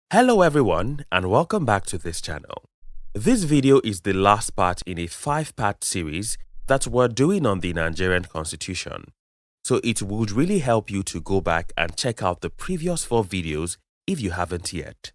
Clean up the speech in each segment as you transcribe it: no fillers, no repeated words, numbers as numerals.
Hello everyone and welcome back to this channel. This video is the last part in a 5-part series that we're doing on the Nigerian Constitution. So it would really help you to go back and check out the previous 4 videos if you haven't yet.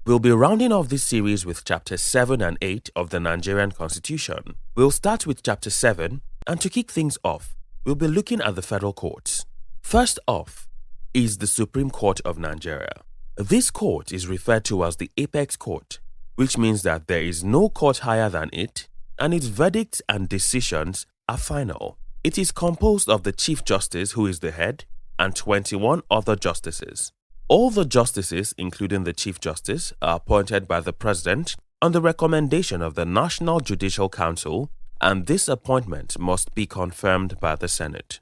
We'll be rounding off this series with chapters 7 and 8 of the Nigerian Constitution. We'll start with chapter 7, and to kick things off, we'll be looking at the federal courts. First off is the Supreme Court of Nigeria. This court is referred to as the apex court, which means that there is no court higher than it, and its verdicts and decisions are final. It is composed of the Chief Justice, who is the head, and 21 other justices. All the justices, including the Chief Justice, are appointed by the President on the recommendation of the National Judicial Council, and this appointment must be confirmed by the Senate.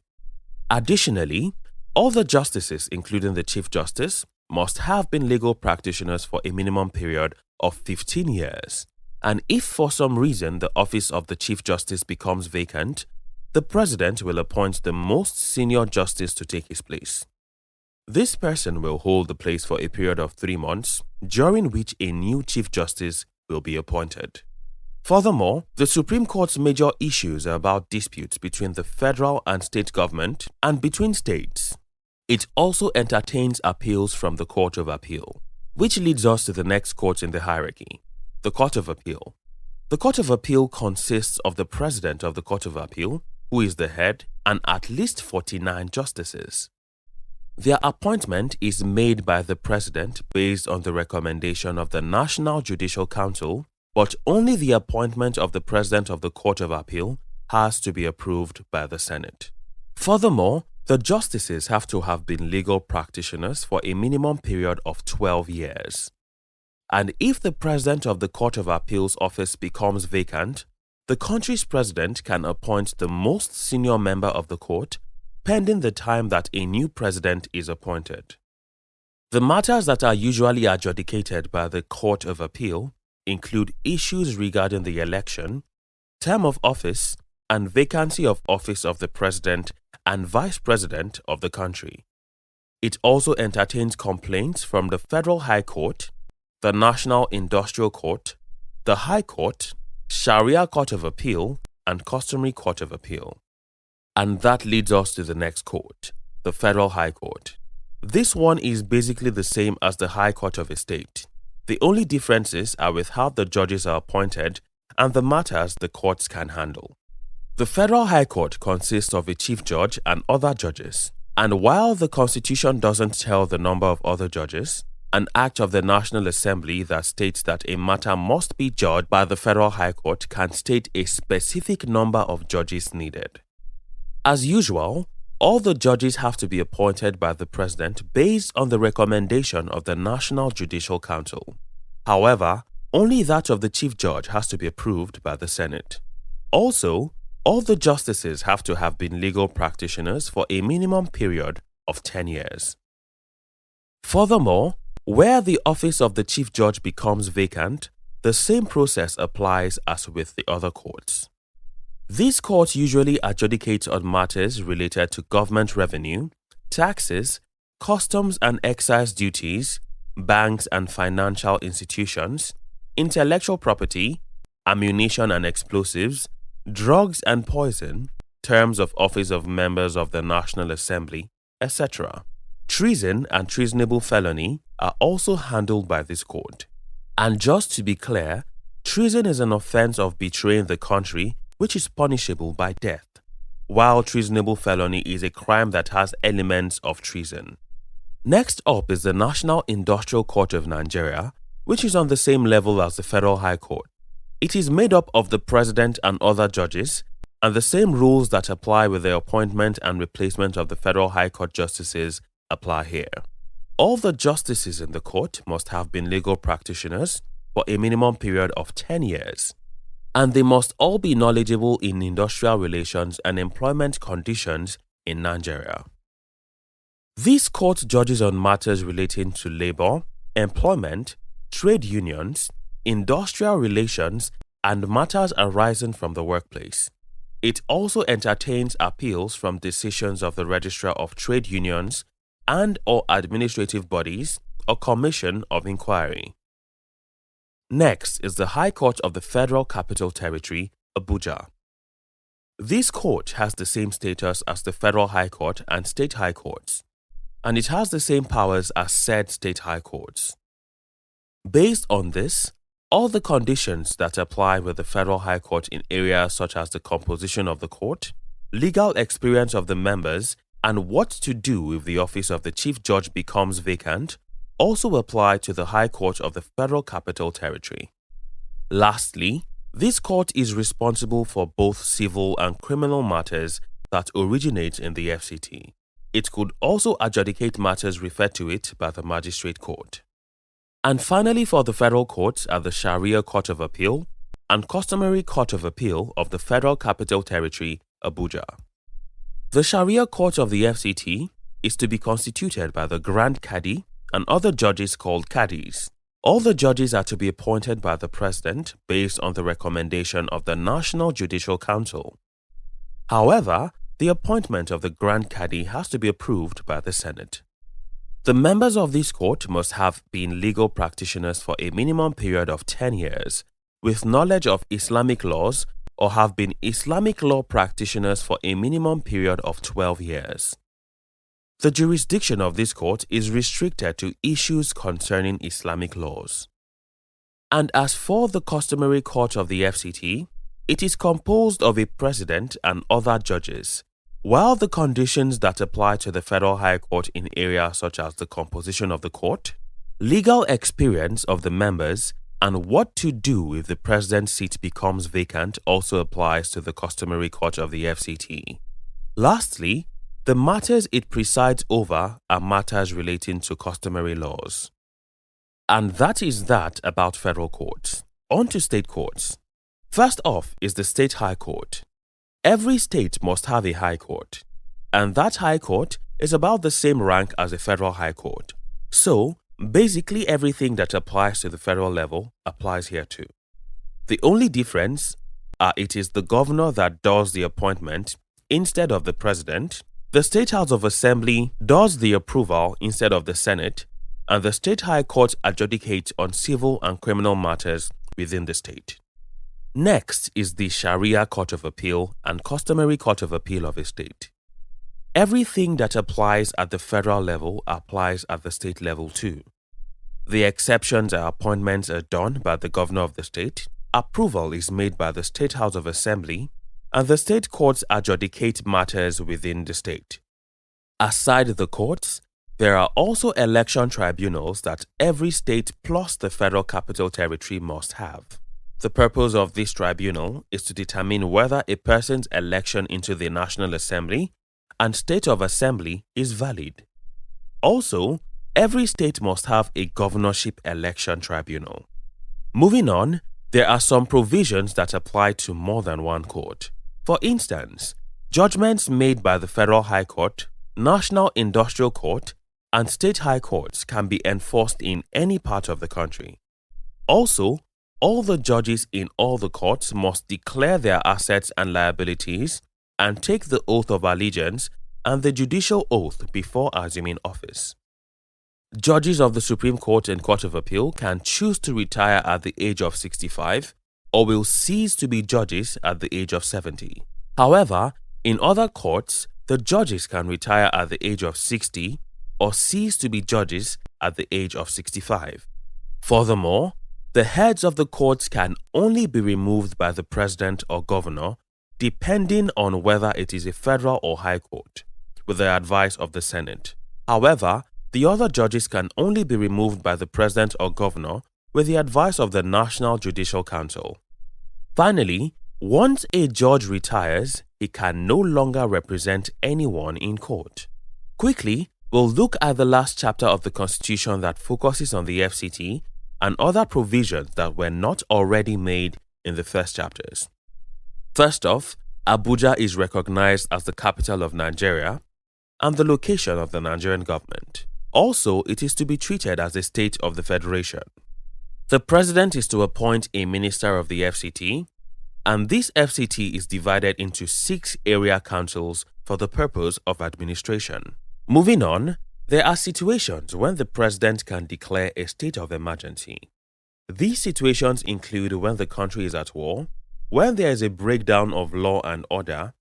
Additionally, all the justices, including the Chief Justice, must have been legal practitioners for a minimum period of 15 years. And if for some reason the office of the Chief Justice becomes vacant, the President will appoint the most senior justice to take his place. This person will hold the place for a period of 3 months, during which a new Chief Justice will be appointed. Furthermore, the Supreme Court's major issues are about disputes between the federal and state government and between states. It also entertains appeals from the Court of Appeal, which leads us to the next court in the hierarchy, the Court of Appeal. The Court of Appeal consists of the President of the Court of Appeal, who is the head, and at least 49 justices. Their appointment is made by the President based on the recommendation of the National Judicial Council, but only the appointment of the President of the Court of Appeal has to be approved by the Senate. Furthermore, the justices have to have been legal practitioners for a minimum period of 12 years. And if the President of the Court of Appeal's office becomes vacant, the country's president can appoint the most senior member of the court, pending the time that a new president is appointed. The matters that are usually adjudicated by the Court of Appeal include issues regarding the election, term of office, and vacancy of office of the President and Vice President of the country. It also entertains complaints from the Federal High Court, the National Industrial Court, the High Court, Sharia Court of Appeal, and Customary Court of Appeal. And that leads us to the next court, the Federal High Court. This one is basically the same as the High Court of a state. The only differences are with how the judges are appointed and the matters the courts can handle. The Federal High Court consists of a chief judge and other judges, and while the Constitution doesn't tell the number of other judges, an act of the National Assembly that states that a matter must be judged by the Federal High Court can state a specific number of judges needed. As usual, all the judges have to be appointed by the President based on the recommendation of the National Judicial Council. However, only that of the Chief Judge has to be approved by the Senate. Also, all the justices have to have been legal practitioners for a minimum period of 10 years. Furthermore, where the office of the Chief Judge becomes vacant, the same process applies as with the other courts. These courts usually adjudicate on matters related to government revenue, taxes, customs and excise duties, banks and financial institutions, intellectual property, ammunition and explosives, drugs and poison, terms of office of members of the National Assembly, etc. Treason and treasonable felony are also handled by this court. And just to be clear, treason is an offense of betraying the country which is punishable by death, while treasonable felony is a crime that has elements of treason. Next up is the National Industrial Court of Nigeria, which is on the same level as the Federal High Court. It is made up of the President and other judges, and the same rules that apply with the appointment and replacement of the Federal High Court justices apply here. All the justices in the court must have been legal practitioners for a minimum period of 10 years, and they must all be knowledgeable in industrial relations and employment conditions in Nigeria. This court judges on matters relating to labor, employment, trade unions, industrial relations, and matters arising from the workplace. It also entertains appeals from decisions of the Registrar of Trade Unions and/or administrative bodies or commission of inquiry. Next is the High Court of the Federal Capital Territory, Abuja. This court has the same status as the Federal High Court and State High Courts, and it has the same powers as said State High Courts. Based on this, all the conditions that apply with the Federal High Court in areas such as the composition of the court, legal experience of the members, and what to do if the office of the Chief Judge becomes vacant also apply to the High Court of the Federal Capital Territory. Lastly, this court is responsible for both civil and criminal matters that originate in the FCT. It could also adjudicate matters referred to it by the Magistrate Court. And finally, for the federal courts are the Sharia Court of Appeal and Customary Court of Appeal of the Federal Capital Territory, Abuja. The Sharia Court of the FCT is to be constituted by the Grand Cadi and other judges called Cadis. All the judges are to be appointed by the President based on the recommendation of the National Judicial Council. However, the appointment of the Grand Cadi has to be approved by the Senate. The members of this court must have been legal practitioners for a minimum period of 10 years, with knowledge of Islamic laws, or have been Islamic law practitioners for a minimum period of 12 years. The jurisdiction of this court is restricted to issues concerning Islamic laws. And as for the Customary Court of the FCT, it is composed of a president and other judges, while the conditions that apply to the Federal High Court in areas such as the composition of the court, legal experience of the members, and what to do if the president's seat becomes vacant also applies to the Customary Court of the FCT. Lastly, the matters it presides over are matters relating to customary laws. And that is that about federal courts. On to state courts. First off is the State High Court. Every state must have a high court, and that high court is about the same rank as a federal high court. So, basically everything that applies to the federal level applies here too. The only difference it is the governor that does the appointment instead of the president, the State House of Assembly does the approval instead of the Senate, and the State High Court adjudicates on civil and criminal matters within the state. Next is the Sharia Court of Appeal and Customary Court of Appeal of a state. Everything that applies at the federal level applies at the state level too. The exceptions are appointments are done by the governor of the state, approval is made by the State House of Assembly, and the state courts adjudicate matters within the state. Aside the courts, there are also election tribunals that every state plus the Federal Capital Territory must have. The purpose of this tribunal is to determine whether a person's election into the National Assembly and State of Assembly is valid. Also, every state must have a governorship election tribunal. Moving on, there are some provisions that apply to more than one court. For instance, judgments made by the Federal High Court, National Industrial Court, and State High Courts can be enforced in any part of the country. Also, all the judges in all the courts must declare their assets and liabilities and take the oath of allegiance and the judicial oath before assuming office. Judges of the Supreme Court and Court of Appeal can choose to retire at the age of 65 or will cease to be judges at the age of 70. However, in other courts, the judges can retire at the age of 60 or cease to be judges at the age of 65. Furthermore, the heads of the courts can only be removed by the president or governor, depending on whether it is a federal or high court, with the advice of the Senate. However, the other judges can only be removed by the president or governor with the advice of the National Judicial Council. Finally, once a judge retires, he can no longer represent anyone in court. Quickly, we'll look at the last chapter of the Constitution that focuses on the FCT and other provisions that were not already made in the first chapters. First off, Abuja is recognized as the capital of Nigeria and the location of the Nigerian government. Also, it is to be treated as a state of the federation. The president is to appoint a minister of the FCT, and this FCT is divided into 6 area councils for the purpose of administration. Moving on, There are situations when the president can declare a state of emergency. These situations include when the country is at war, when there is a breakdown of law and order,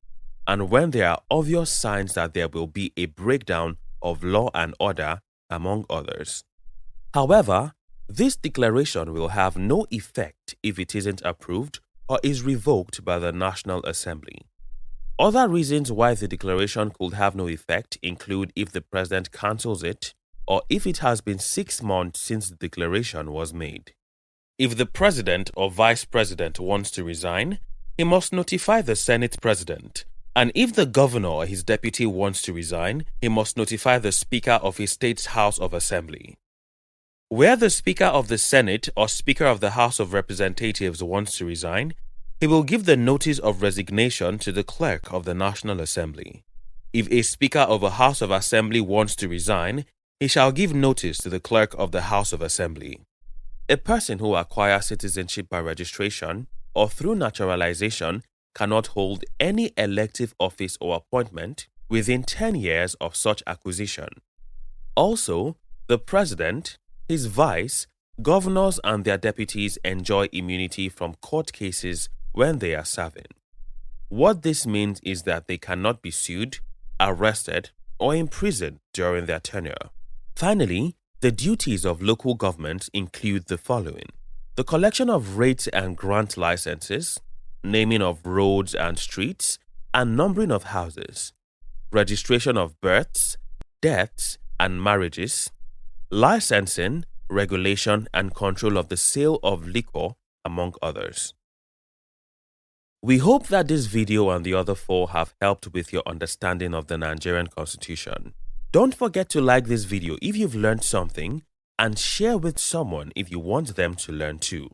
and when there are obvious signs that there will be a breakdown of law and order, among others. However, this declaration will have no effect if it isn't approved or is revoked by the National Assembly. Other reasons why the declaration could have no effect include if the president cancels it or if it has been 6 months since the declaration was made. If the president or vice president wants to resign, he must notify the Senate president. And if the governor or his deputy wants to resign, he must notify the Speaker of his state's House of Assembly. Where the Speaker of the Senate or Speaker of the House of Representatives wants to resign, he will give the notice of resignation to the Clerk of the National Assembly. If a Speaker of a House of Assembly wants to resign, he shall give notice to the Clerk of the House of Assembly. A person who acquires citizenship by registration or through naturalization cannot hold any elective office or appointment within 10 years of such acquisition. Also, the president, his vice, governors and their deputies enjoy immunity from court cases when they are serving. What this means is that they cannot be sued, arrested, or imprisoned during their tenure. Finally, the duties of local governments include the following: the collection of rates and grant licenses, naming of roads and streets, and numbering of houses, registration of births, deaths, and marriages, licensing, regulation, and control of the sale of liquor, among others. We hope that this video and the other 4 have helped with your understanding of the Nigerian Constitution. Don't forget to like this video if you've learned something and share with someone if you want them to learn too.